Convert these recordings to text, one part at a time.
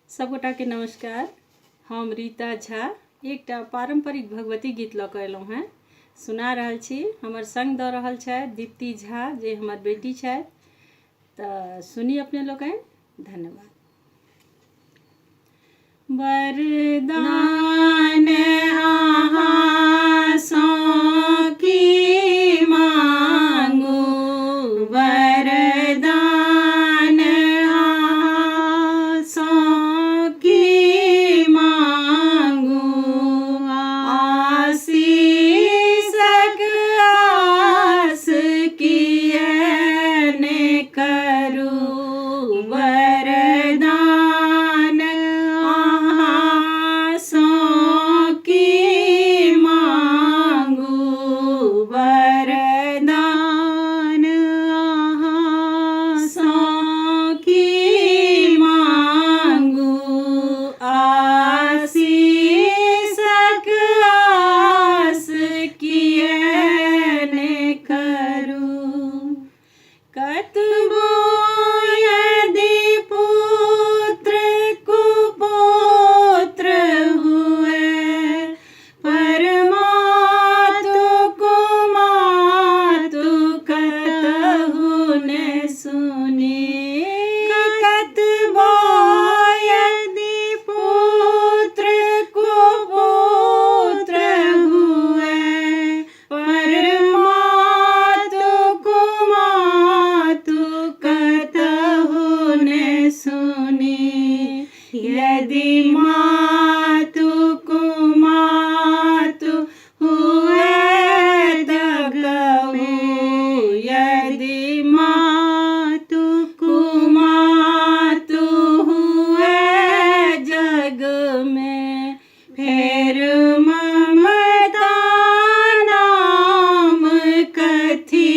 सबगोटा के नमस्कार। हम रीता झा एकटा पारंपरिक भगवती गीत लऽ कऽ अयलहुँ हैं। सुना रहल छी। हमर संग दऽ रहल छथि दीप्ति झा जे हमर बेटी छथि। तऽ सुनी अपने लोकनि। धन्यवाद। वरदान अहाँ सँ की मांगू, वरदान अहाँ सँ की मांगू, आशीषक आस किएक ने करू, वरदान अहाँ सँ की मांगू, वरदान अहाँ सँ की मांगू, आशीषक आस किएक ने करू। कतबो यदि पुत्र कुपुत्र हुए, परमातु कुमातु कतहु ने सुनी। कतबो यदि पुत्र कुपुत्र हुए, परमातु कुमातु कतहु ने सुनी। यदि मातु कुमातु हुए त कहू, यदि मातु कुमातु हुए जग में, फेर ममता नाम कथी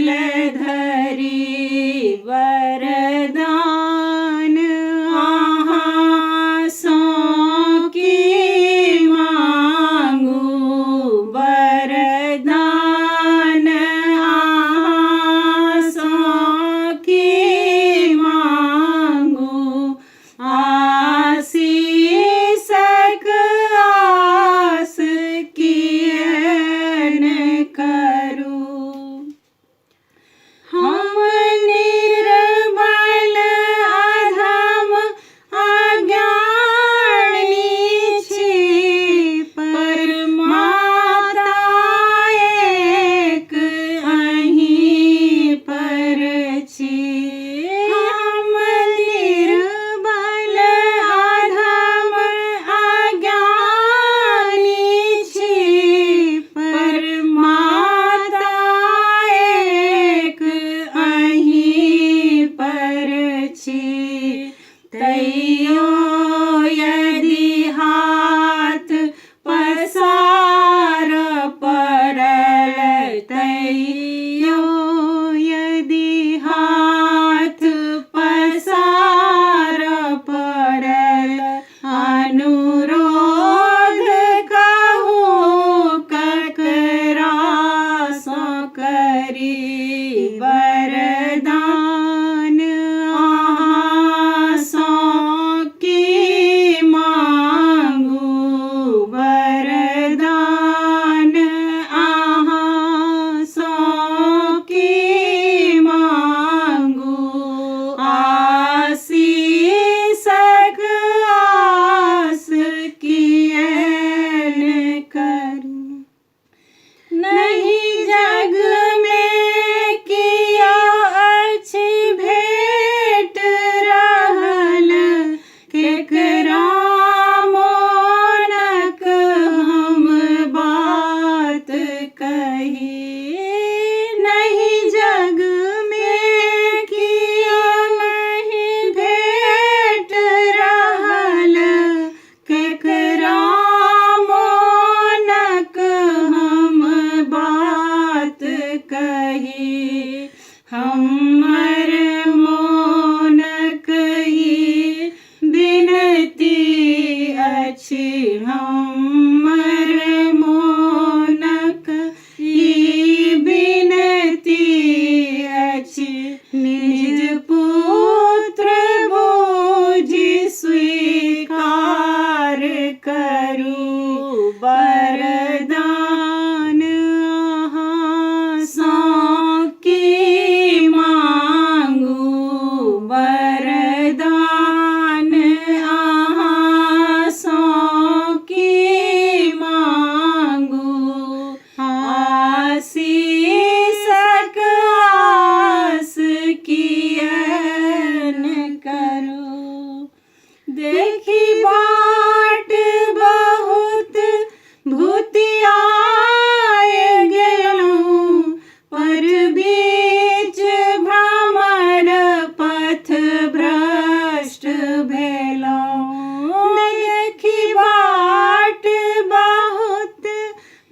ले धरी, वरदान अहाँ सँ की मांगू, वरदान अहाँ सँ की मांगू, आशीषक आस किएक ने करू। हम निर्बल अधम अज्ञानी छी, परमाता एक अहीं पर छी। हम निर्बल अधम अज्ञानी छी, परमाता एक अहीं पर छी। तैयो यदि हाथ पसार पड़ल, तैयो यदि हाथ पसार पड़ल, अनुरोध कहू ककरा सँ करी, वरदान अहाँ सँ की देखी बाट बहुत भूतियाए गेलहुँ, पर बीच भ्रमर पथ भ्रष्ट भेलहुँ। देखी बाट बहुत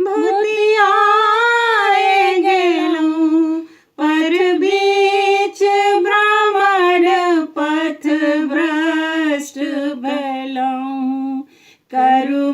भूतियाए गेलहुँ, पर बीच भ्रमर पथ भ्रष्ट भेलहुँ। करू